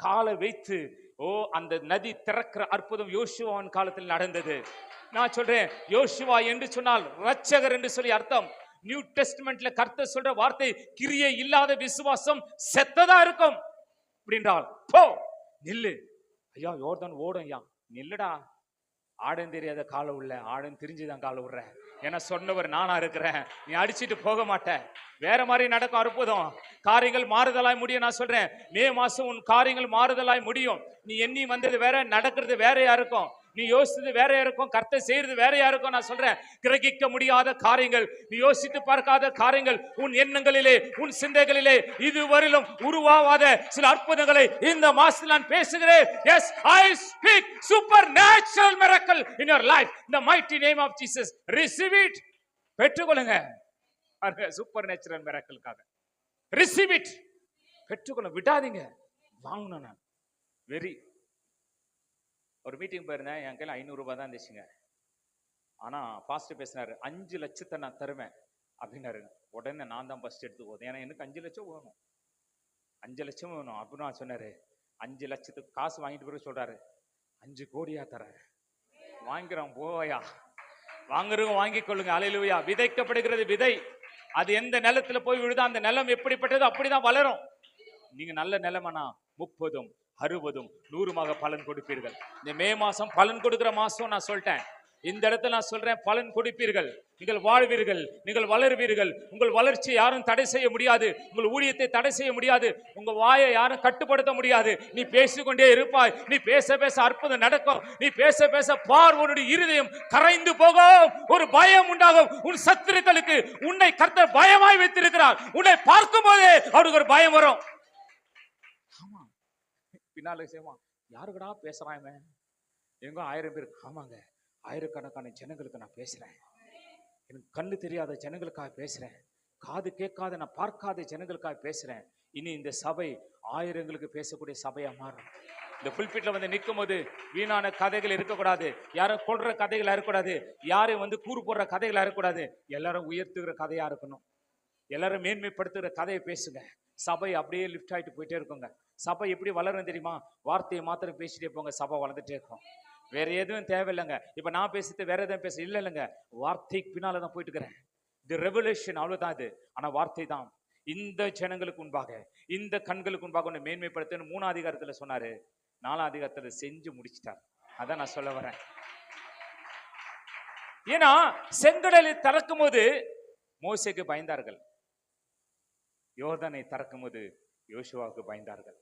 காலை வைத்து அந்த நதி திறக்கிற அற்புதம் யோசுவாவின் காலத்தில் நடந்தது. நான் சொல்றேன், யோசுவா என்று சொன்னால் ரட்சகர் என்று சொல்லி அர்த்தம். நியூ டெஸ்ட்மெண்ட்ல கர்த்தர் சொல்ற வார்த்தை, கிரியை இல்லாத விசுவாசம் செத்ததா இருக்கும் அப்படின்றால் போ நில்லு. ஐயா யோர்தான் ஓடும், ஐயா நில்லுடா, ஆடம் தெரியாத காலை உள்ள ஆடம் தெரிஞ்சுதான் காலை விடுற, ஏன்னா சொன்னவர் நானா இருக்கிறேன், நீ அடிச்சுட்டு போக மாட்டேன். வேற மாதிரி நடக்கும் அற்புதம், காரியங்கள் மாறுதலாய் முடியும். நான் சொல்றேன், மே மாசம் உன் காரியங்கள் மாறுதலாய் முடியும். நீ எண்ணி வந்தது வேற, நடக்கிறது வேறையா இருக்கும். நீ யோசித்தது வேறையா இருக்கும், கர்த்தர் செய்யறது வேறையா இருக்கும். நான் சொல்றேன், கிரகிக்க முடியாத காரியங்கள், நீ யோசித்து பார்க்காத காரியங்கள் உன் எண்ணங்களிலே, உன் சிந்தைகளிலே இதுவரையிலும் உருவாவாத சில அற்புதங்களை இந்த மாசத்தில் நான் பேசுகிறேன். Yes, I speak supernatural miracle in your life in the mighty name of Jesus. Receive it. பெற்றுக்கொள்ளுங்க. சூப்பர் நேச்சுரல் மிராக்கிளுக்காக ரிசீவ் இட். பெற்றுக்கொள்ள விடாதீங்க. வாங்கணும். நான் ஒரு மீட்டிங் போயிருந்தேன், என் கையில் 500 ரூபாய் தான் இருந்துச்சுங்க. ஆனா பாஸ்டர் பேசினாரு, 5 லட்சத்தை நான் தருவேன் அப்படின்னாரு. உடனே நான் தான் ஃபர்ஸ்ட் எடுத்து போதும், ஏன்னா எனக்கு 5 லட்சம் வேணும், 5 லட்சம் வேணும் அப்படின்னு நான் சொன்னாரு. 5 லட்சத்துக்கு காசு வாங்கிட்டு பிறகு சொல்றாரு, 5 கோடியா தராரு. வாங்கிறோம் போயா, வாங்குறவங்க வாங்கிக் கொள்ளுங்க. அல்லேலூயா. விதைக்கப்படுகிறது விதை, அது எந்த நிலத்துல போய் விழுதோ அந்த நிலம் எப்படிப்பட்டது அப்படிதான் வளரும். நீங்க நல்ல நிலமனா 30, 60, 100 பலன் கொடுப்பீர்கள். இந்த மே மாசம் பலன் கொடுக்கிற மாசம் நான் சொல்லிட்டேன். இந்த இடத்துல நான் சொல்றேன், பலன் கொடுப்பீர்கள், நீங்கள் வாழ்வீர்கள், நீங்கள் வளருவீர்கள். உங்கள் வளர்ச்சியை யாரும் தடை செய்ய முடியாது, உங்கள் ஊழியத்தை தடை செய்ய முடியாது, உங்க வாயை யாரும் கட்டுப்படுத்த முடியாது. நீ பேசிக்கொண்டே இருப்பாய், நீ பேச பேச அற்புதம் நடக்கும், நீ பேச பேச பார் உன்னுடைய இருதயம் கரைந்து போகும், ஒரு பயம் உண்டாகும். உன் சத்துருக்களுக்கு உன்னை கர்த்தர் பயமாய் வைத்திருக்கிறார். உன்னை பார்க்கும் போதே அவருக்கு ஒரு பயம் வரும். ஆமா, பின்னாலே செய்வான், யாருக்கடா பேசுறான் எங்க 1000 பேர். ஆமாங்க, ஆயிரக்கணக்கான ஜனங்களுக்கு நான் பேசுறேன், எனக்கு கண்ணு தெரியாத ஜனங்களுக்காக பேசுறேன், காது கேட்காத நான் பார்க்காத ஜனங்களுக்காக பேசுறேன். இனி இந்த சபை ஆயிரங்களுக்கு பேசக்கூடிய சபையா மாறும். இந்த புல்பிட்ல வந்து நிற்கும் போது வீணான கதைகள் இருக்கக்கூடாது, யாரும் கொள்ற கதைகளா இருக்கக்கூடாது, யாரையும் கூறு போடுற கதைகளா இருக்கக்கூடாது. எல்லாரும் உயர்த்துகிற கதையா இருக்கணும், எல்லாரும் மேன்மைப்படுத்துகிற கதையை பேசுங்க. சபை அப்படியே லிஃப்ட் ஆகிட்டு போயிட்டே இருக்குங்க. சபை எப்படி வளரும் தெரியுமா? வார்த்தையை மாத்திரம் பேசிட்டே போங்க, சபை வளர்ந்துட்டே இருக்கும். வேற எதுவும் தேவையில்லைங்க. இப்ப நான் பேசிட்டு வேற எதுவும் பேச இல்லைங்க, வார்த்தைக்கு பின்னாலதான் போயிட்டு இருக்கிறேன். இது ரெவல்யூஷன், அவ்வளவுதான் இது. ஆனா வார்த்தை தான் இந்த ஜனங்களுக்கு முன்பாக, இந்த கண்களுக்கு முன்பாக ஒன்று மேன்மைப்படுத்த 3ஆம் அதிகாரத்துல சொன்னாரு, 4ஆம் அதிகாரத்துல செஞ்சு முடிச்சிட்டார். அதான் நான் சொல்ல வரேன். ஏன்னா செங்கடலை திறக்கும் போது மோசேக்கு பயந்தார்கள், யோர்தானை திறக்கும் போது யோசுவாவுக்கு பயந்தார்கள்.